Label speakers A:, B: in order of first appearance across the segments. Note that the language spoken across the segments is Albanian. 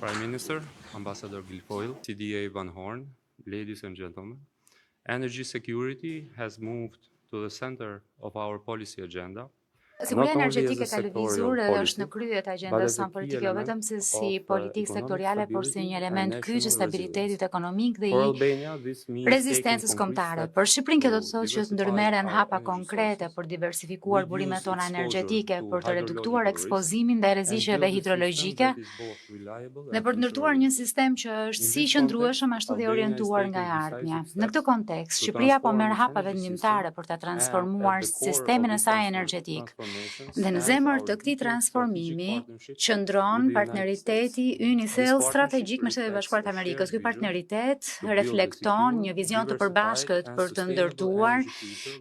A: Prime Minister, Ambassador Guilfoyle, CDA Van Horn, ladies and gentlemen, energy security has moved to the center of our policy agenda.
B: Siguria energjetike ka lëvizur dhe është në krye të agjendës sonë politike, jo vetëm si politikë sektoriale, por si një element kyç i stabilitetit ekonomik dhe i rezistencës kombëtare. Për Shqipërinë kjo do të thotë që të ndërmerren hapa konkrete për diversifikuar burimet tona energjetike, për të reduktuar ekspozimin ndaj rreziqeve hidrologjike dhe për të ndërtuar një sistem që është si i qëndrueshëm ashtu dhe i orientuar nga e ardhmja. Në këtë kontekst, Shqipëria po merr hapa vendimtare për ta transformuar sistemin e saj energjetik. Dhe në zemër të këtij transformimi qëndron partneriteti ynë i thellë strategjik me Shtetet e Bashkuara të Amerikës. Ky partneritet reflekton një vizion të përbashkët për të ndërtuar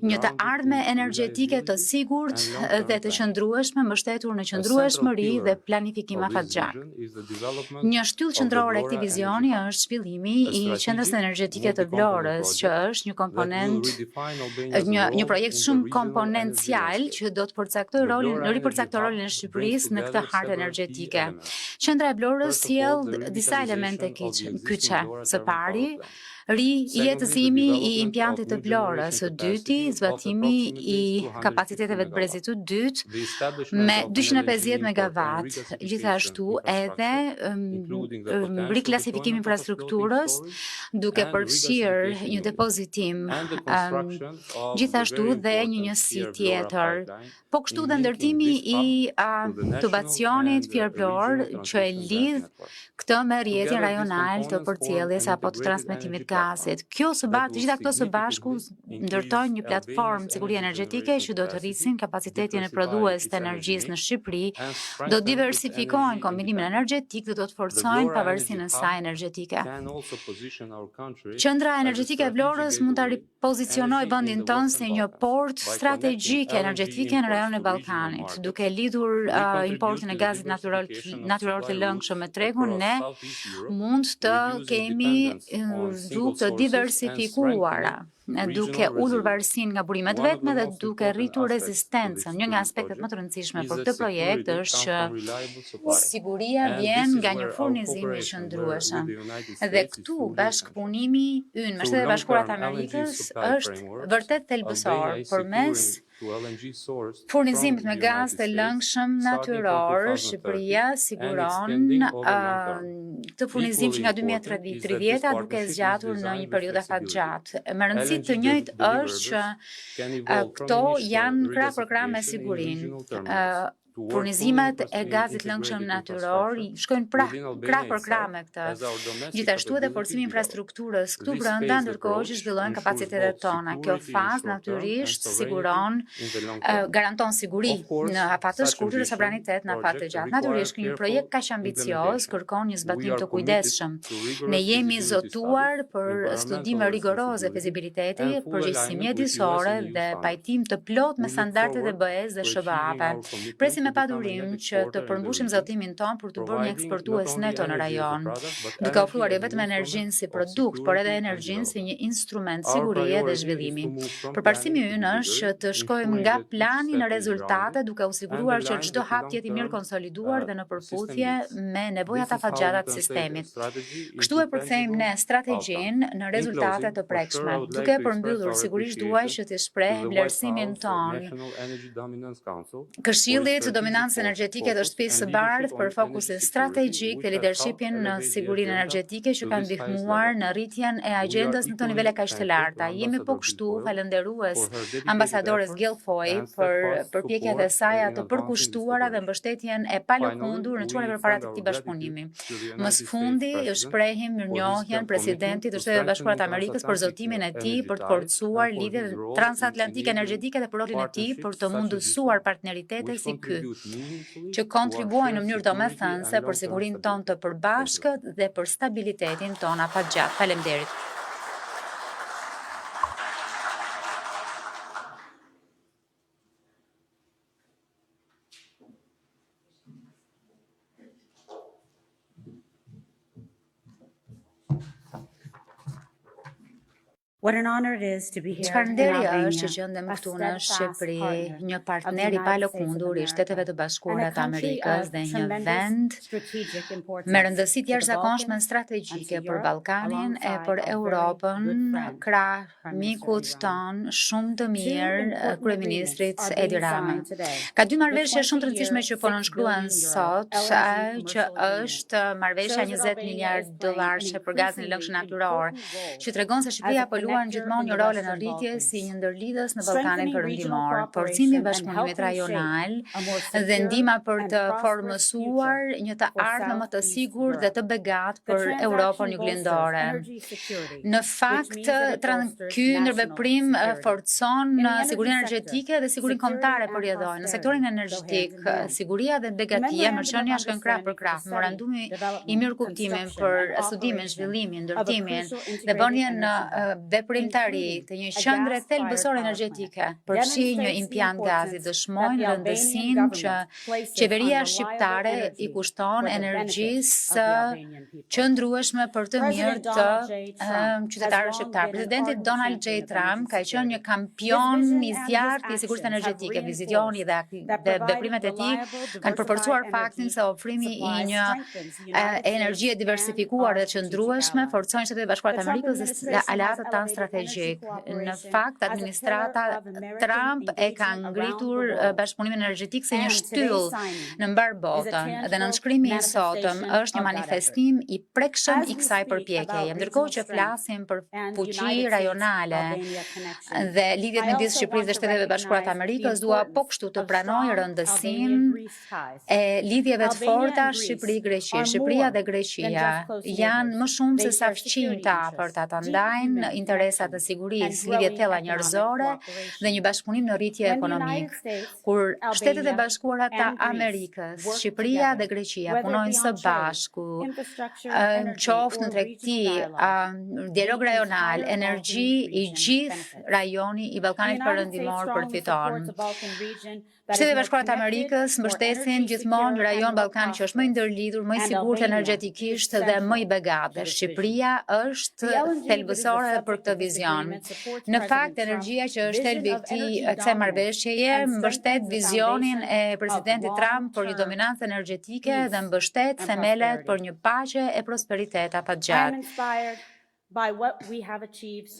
B: një të ardhme energjetike të sigurt dhe të qëndrueshme, mbështetur në qëndrueshmëri dhe planifikim afatgjak. Një shtyllë qendrore e këtij vizioni është zhvillimi i qendrës energjetike të Vlorës, që është një komponent, një projekt shumë komponencial që do të ripërcaktoj rolin e Shqipërisë në këtë hartë energjetike. Qendra e Vlorës sjell disa elemente kyçe. Së pari, rijetësimi i impjantit të Vlorës, së dyti, zbatimi i kapaciteteve të brezit të dytë me 250 megawatt, gjithashtu edhe riklasifikimi i infrastrukturës duke përfshirë një depozitim, gjithashtu dhe një njësi tjetër. Po kështu dhe ndërtimi i tubacionit Fier-Vlorë që e lidh këtë me rrjetin rajonal të përcjelljes apo të transmetimit gazit. Të gjitha këto së bashku ndërtojnë një platformë sigurie energjetike që do të rrisin kapacitetin e prodhues të energjisë në Shqipëri, do diversifikojnë kombinimin energjetik dhe do të forcojnë pavarësinë e saj energjetike. Qendra energjetike e Vlorës mund ta ripozicionojë vendin tonë si një port strategjik energjetike në rajonin e Ballkanit, duke lidhur importin e gazit natyror të lëngshëm me tregun. Ne mund të kemi rrugë të diversifikuara, duke ulur varësinë nga burimet vetme dhe duke rritur rezistencën. Një nga aspektet më të rëndësishme për këtë projekt është që siguria vjen nga një furnizim i qëndrueshëm. Dhe këtu bashkëpunimi ynë me Shtetet e Bashkuara të Amerikës është vërtet thelbësor përmes furnizimit me gaz të lëngshëm natyror. Shqipëria siguron këtë furnizim që nga 2030 duke zgjatur në një periudhë afatgjatë. Me rëndësi të njëjtë është që këto janë krah për krah me sigurinë. Furnizimet e gazit lëngshëm natyror shkojnë krah për krah me këtë. Gjithashtu edhe forcimi i infrastrukturës këtu brenda, ndërkohë që zhvillojnë kapacitetet tona. Kjo fazë natyrisht garanton siguri në afat të shkurtër dhe sovranitet në afat të gjatë. Natyrisht një projekt kaq ambicioz kërkon një zbatim të kujdesshëm. Ne jemi zotuar për studime rigoroze fizibiliteti, përgjegjësi mjedisore dhe pajtim të plot me standardet e BE-s dhe SBA-ve. Presim me padurim që të përmbushim zotimin ton për të bërë një eksportues neto në rajon, duke ofruar jo vetëm energjinë si produkt, por edhe energjinë si një instrument sigurie dhe zhvillimi. Përparësimi ynë është që të shkojmë nga plani në rezultate, duke u siguruar që çdo hap të jetë i mirë konsoliduar dhe në përputhje me nevojat afatgjata të sistemit. Kështu e përkthejmë ne strategjinë në rezultate të prekshme. Duke përmbyllur, sigurisht duaj që të shpreh vlerësimin ton. Këshilli të dominancës energjetike të shtëpisë së bardhë për fokusin strategjik dhe leadershipin në sigurinë energjetike që kanë ndihmuar në rritjen e agjendës në këto nivele kaq të larta. Jemi po kështu falënderues ambasadores Guilfoyle për përpjekjet e saj të përkushtuara dhe mbështetjen e palëkundur në çuar përpara të këtij bashkëpunimi. Më së fundi ju shprehim mirënjohjen presidentit të Shtetit Bashkuar të Amerikës për zotimin e tij për të forcuar lidhjet transatlantike energjetike dhe për rolin e tij për të mundësuar partneritete si ky, që kontribuojnë në mënyrë domethënëse për sigurinë tonë të përbashkët dhe për stabilitetin tonë afatgjatë. Faleminderit. Çfarë nderi është që gjendem këtu në Shqipëri, një partner i palëkundur i Shteteve të Bashkuara të Amerikës dhe një vend me rëndësi të jashtëzakonshme strategjike për Ballkanin e për Europën, krah mikut ton shumë të mirë, kryeministrit Edi Rama. Ka dy marrëveshje shumë të rëndësishme që po nënshkruhen sot, që është marrëveshja $20 miliard për gazin e lëngshëm natyror, që tregon se Shqipëria po luan gjithmonë një rol në rritje si një ndërlidhës në Ballkanin Perëndimor. Forcimi i bashkëpunimit rajonal dhe ndihma për të formësuar një të ardhmë më të sigurt dhe të begatë për Europën juglindore. Në fakt, ky ndërveprim forcon sigurinë energjetike dhe sigurinë kombëtare përjedhojnë. Në sektorin energjetik, siguria dhe begatia mërçënia shkojnë krah për krah. Memorandumi i mirëkuptimit për studimin, zhvillimin, ndërtimin dhe bënien veprimtari të një qendre thelbësore energjetike përfshi një impiant gazi dëshmojnë rëndësinë që qeveria shqiptare i kushton energjisë qëndrueshme për të mirë të qytetarëve shqiptar. Presidenti Donald J. Trump ka qenë një kampion i zjarrt i sigurisë energjetike. Vizitioni dhe veprimet e tij kanë përforcuar faktin se ofrimi i një energjie diversifikuar dhe qëndrueshme forcojnë Shtetet e Bashkuara të Amerikës dhe aleatët tanë strategjik. Në fakt, administrata Trump e ka ngritur bashkëpunimin energjetik si një shtyll në mbar botën dhe nënshkrimi i sotëm është një manifestim i prekshëm i kësaj përpjekjeje. Ndërkohë që flasim për fuqi rajonale dhe lidhjet midis Shqipërisë dhe Shteteve Bashkuara të Amerikës, dua po kështu të pranoj rëndësinë e lidhjeve të forta Shqipëri-Greqi. Shqipëria dhe Greqia janë më shumë se sa fqinj të afërta të ndajnë interesat të sigurisë, lidhje të thella njerëzore dhe një bashkëpunim në rritje ekonomik. Kur Shtetet e Bashkuara të Amerikës, Shqipëria dhe Greqia punojnë së bashku, qoftë në tregti, dialog rajonal, energji, i gjithë rajoni i Ballkanit Perëndimor përfiton. Shtetet e Bashkuara të Amerikës mbështesin gjithmonë një rajon Ballkani që është më i ndërlidhur, më i sigurt energjetikisht dhe më i begatë. Shqipëria është thelbësore për këtë vizion. Në fakt, energjia që është thelbi i kësaj marrëveshjeje mbështet vizionin e presidentit Trump për një dominancë energjetike dhe mbështet themelet për një paqe e prosperitet afatgjatë.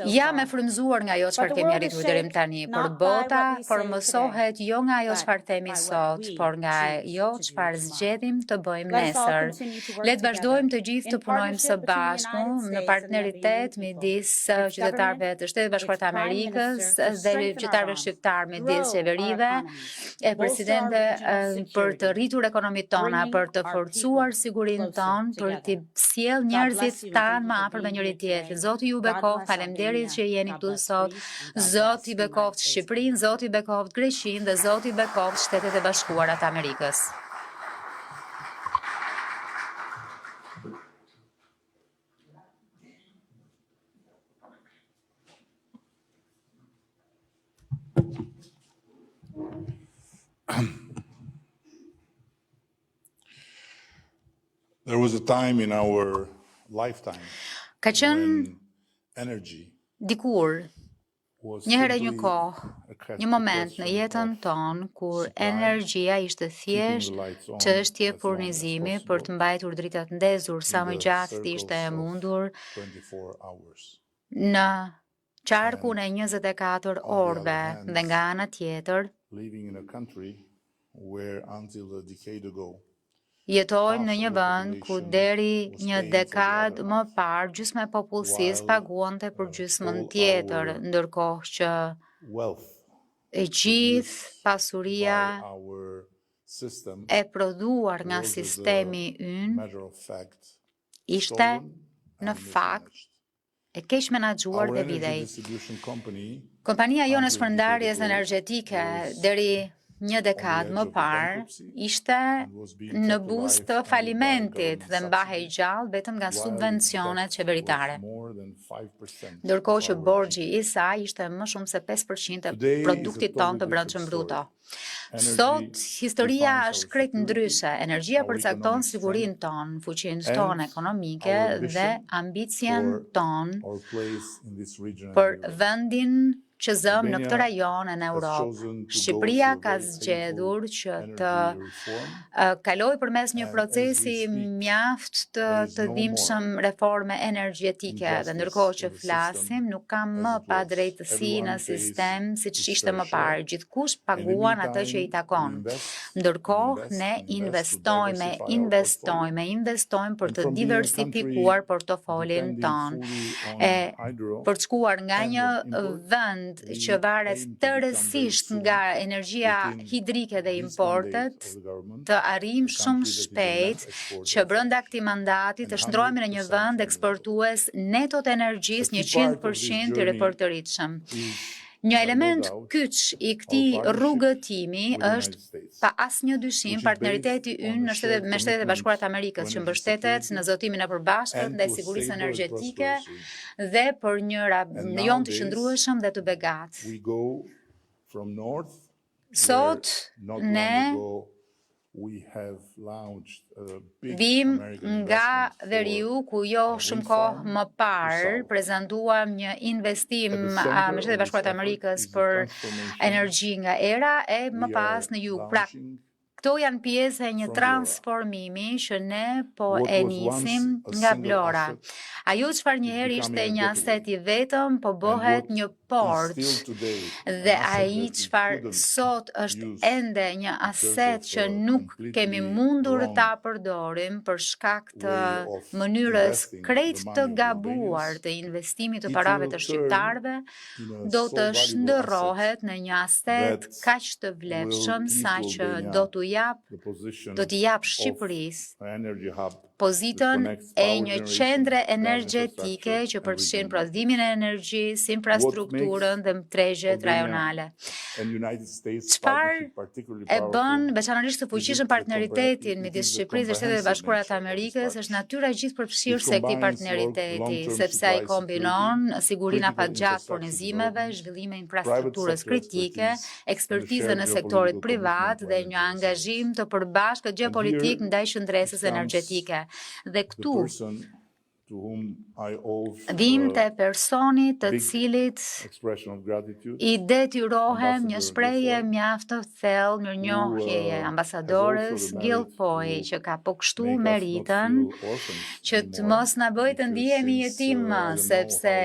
B: Jam e frymëzuar nga ajo çfarë kemi arritur deri tani, por bota formësohet jo nga ajo çfarë themi sot, por nga ajo çfarë zgjedhim të bëjmë nesër. Le të vazhdojmë të gjithë të punojmë së bashku në partneritet midis qytetarëve të Shtetit Bashkuar të Amerikës dhe qytetarëve shqiptar midis qeverive e presidente për të rritur ekonomitë tona, për të forcuar sigurinë tonë, për të sjellë njerëzit tanë më afër me njëri tjetrin. Zoti ju bekoft, faleminderit që jeni këtu sot. Zoti bekoft Shqipërinë, Zoti bekoft Greqinë dhe Zoti bekoft Shtetet e Bashkuara të Amerikës.
C: There was a time in our lifetime
B: Ka qenë dikur, një herë një kohë, një moment në jetën tonë kur energjia ishte thjesht çështje furnizimi për të mbajtur dritat ndezur sa më gjatë të ishte e mundur në qarkun e 24 orëve dhe nga ana tjetër jetojmë në një vend ku deri një dekadë më parë gjysma e popullsisë paguante për gjysmën tjetër, ndërkohë që e gjithë pasuria e prodhuar nga sistemi ynë ishte në fakt e keq menaxhuar dhe videj. Kompania jonë e shpërndarjes energjetike deri një dekadë më parë ishte në buzë të falimentit dhe mbahej gjallë vetëm nga subvencionet qeveritare. Ndërkohë që borxhi i saj ishte më shumë se 5% e produktit tonë të brendshëm bruto. Sot, historia është krejt ndryshe. Energjia përcakton sigurinë tonë, fuqinë tonë ekonomike dhe ambicien tonë për vendin që zëm në këtë rajon në Europë. Shqipëria ka zgjedhur që të kaloj përmes një procesi mjaft të dhimshëm reforme energjetike dhe ndërkohë që flasim nuk kam më pa drejtësi në sistem siç ishte më parë. Gjithkush paguan atë që i takon. Ndërkohë ne investojmë për të diversifikuar portofolin ton. Për të shkuar nga një vend që varet tërësisht nga energjia hidrike dhe importet, të arrijmë shumë shpejt që brenda këtij mandati të shndrohemi në një vend eksportues neto të energjisë 100% i ripërtëritshëm. Një element kyç i këtij rrugëtimi është pa asnjë dyshim partneriteti ynë me Shtetet e Bashkuara të Amerikës që mbështetet në zotimin e përbashkët ndaj sigurisë energjetike dhe për një rajon të qëndrueshëm dhe të begatë. Sot ne vim nga veriu ku jo shumë kohë më parë prezantuam një investim me Shtetet e Bashkuara të Amerikës për energji nga era e më pas në jug. Pra, këto janë pjesë e një transformimi që ne po e nisim nga Vlora. Ajo çfarë njëherë ishte një aset i vetëm, po bëhet një port. Dhe ai çfarë sot është ende një aset që nuk kemi mundur ta përdorim për shkak të mënyrës krejt të gabuar të investimit të parave të shqiptarëve, do të shndërrohet në një aset kaq të vlefshëm saqë do t'i jap Shqipërisë pozitën e një qendre energjetike që përfshin prodhimin e energjisë, infrastrukturën dhe tregjet rajonale. Çfarë e bën veçanërisht të fuqishëm partneritetin midis Shqipërisë dhe Shtetet e Bashkuara të Amerikës është natyra gjithëpërfshirëse e këtij partneriteti, sepse ai kombinon sigurinë afatgjatë furnizimeve, zhvillimin e infrastrukturës kritike, ekspertizën e sektorit privat dhe një angazhim të përbashkët gjeopolitik ndaj qendresës energjetike. Dhe këtu vim te personi të cilit i detyrohem një shprehje mjaft të thellë mirënjohjeje ambasadores Guilfoyle që ka po kështu meritën që të mos na bëjë të ndihemi jetim, sepse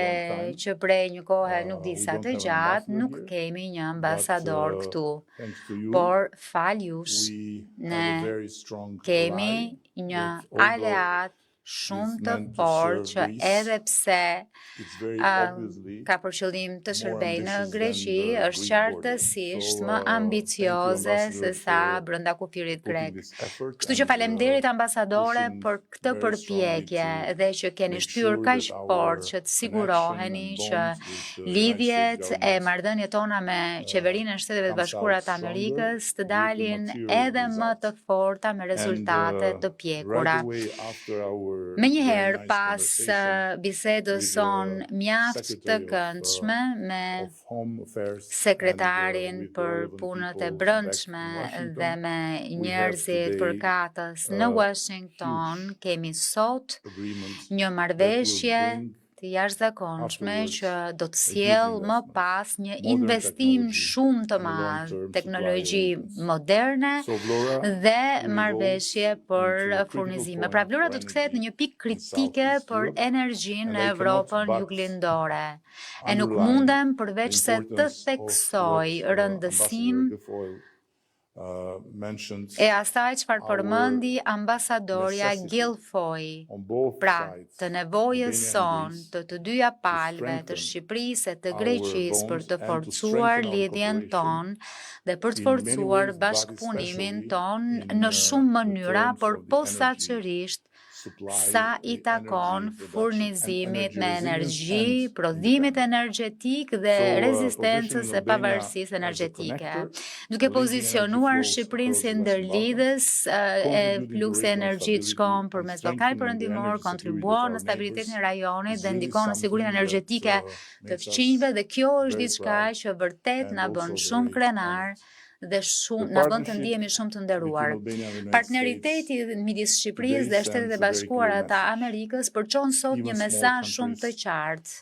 B: që prej një kohe nuk di sa të gjatë nuk kemi një ambasador këtu, por fal jush ne kemi një aleat shumë të fortë që edhe pse ka për qëllim të shërbejë në Greqi, është qartësisht më ambicioze se sa brenda kufirit grek. Kështu që faleminderit ambasadore për këtë përpjekje dhe që keni shtyrë kaq fort që të siguroheni që lidhjet e marrëdhëniet tona me qeverinë e Shteteve të Bashkuara të Amerikës të dalin edhe më të forta me rezultate të pjekura. Menjëherë pas bisedës sonë mjaft të këndshme me sekretarin për punët e brendshme dhe me njerëzit përkatës në Washington, kemi sot një marrëveshje të jashtëzakonshme që do të sjellë më pas një investim shumë të madh, teknologji moderne dhe marrëveshje për furnizime. Pra Vlora do të kthehet në një pikë kritike për energjinë në Evropën juglindore. E nuk mundem përveç se të theksoj rëndësinë e asaj çfarë përmendi ambasadorja Guilfoyle, pra të nevojës sonë të dyja palëve të Shqipërisë e të Greqisë për të forcuar lidhjen tonë dhe për të forcuar bashkëpunimin tonë në shumë mënyra, por posaçërisht sa i takon furnizimit me energji, prodhimit energjetik dhe rezistencës e pavarësisë energjetike. Duke pozicionuar Shqipërinë si ndërlidhës e fluksi energjit shkon përmes Ballkanit Perëndimor, kontribuon në stabilitetin e rajonit dhe ndikon në sigurinë energjetike të fqinjve, dhe kjo është diçka që vërtet na bën shumë krenar dhe na bën të ndihemi shumë të nderuar. Partneriteti midis Shqipërisë dhe Shtetet e Bashkuara të Amerikës përçon sot një mesazh shumë të qartë.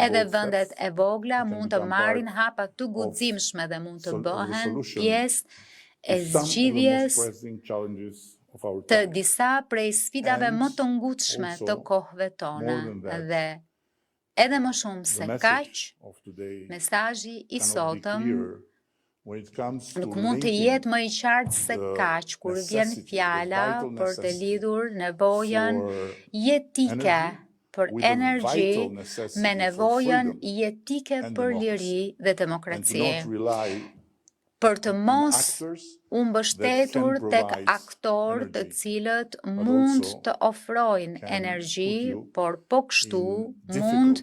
B: Edhe vendet e vogla mund të marrin hapa të guximshme dhe mund të bëhen pjesë e zgjidhjes të disa prej sfidave më të ngutshme të kohëve tona dhe edhe më shumë se kaq, mesazhi i sotëm nuk mund të jetë më i qartë se kaq kur vjen fjala për të lidhur nevojën jetike për energji me nevojën jetike për liri dhe demokraci. Për të mos u mbështetur tek aktorë të cilët mund të ofrojnë energji, por po kështu mund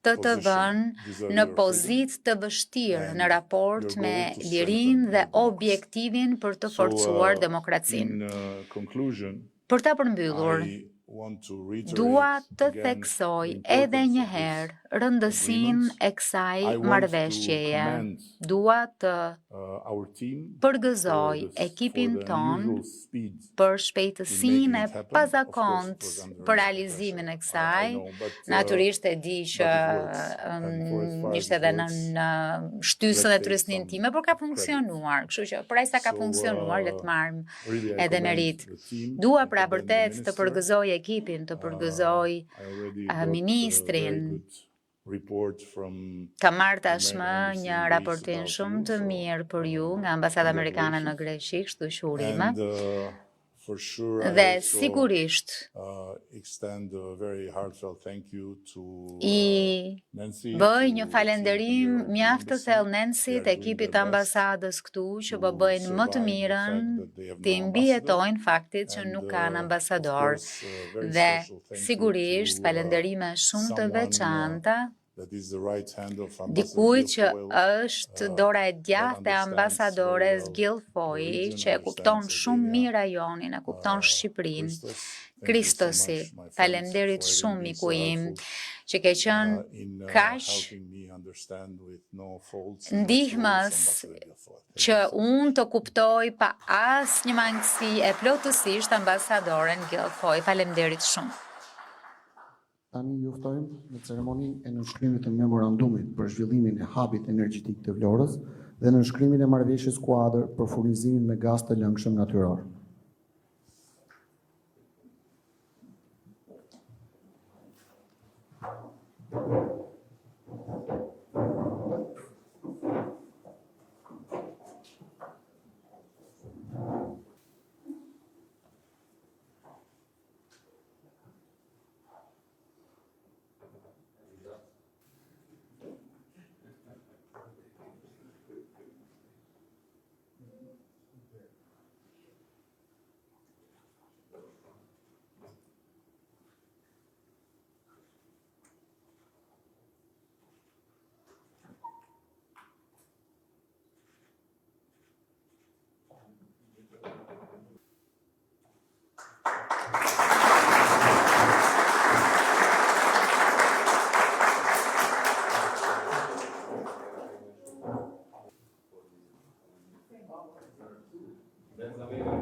B: të vënë në pozitë të vështirë në raport me lirinë dhe objektivin për të forcuar demokracinë. Për ta përmbyllur, dua të theksoj edhe një herë rëndësinë e kësaj marrëveshjeje. Dua të përgëzoj ekipin ton për shpejtësinë e pazakontë për realizimin e kësaj. Natyrisht e di që ishte edhe në shtysën e turisnin time, por ka funksionuar. Kështu që për aq sa ka funksionuar, le të marrim edhe merit. Dua pra vërtet të përgëzoj ekipin, të përgëzoj ministrin. Ka marrë tashmë një raportim shumë të mirë për ju nga Ambasada Amerikane në Greqi, kështu që urime. Dhe sigurisht i bëj një falenderim mjaft të thellë Nancyt, ekipit të ambasadës këtu që po bëjnë më të mirën, të mbijetojnë faktit që nuk kanë ambasador. Dhe sigurisht falenderime shumë të veçanta dikujt që është dora e djathtë e ambasadores Guilfoyle, që e kupton shumë mirë rajonin, e kupton Shqipërinë. Kristosi, falenderit shumë miku im, që ke qenë kaq ndihmës që unë të kuptoj pa asnjë mangësi e plotësisht ambasadoren Guilfoyle. Falenderit shumë.
D: Tani ju ftojmë në ceremoninë e nënshkrimit të memorandumit për zhvillimin e hubit energjetik të Vlorës dhe nënshkrimin e marrëveshjes kuadër për furnizimin me gaz të lëngshëm natyror.
E: Benza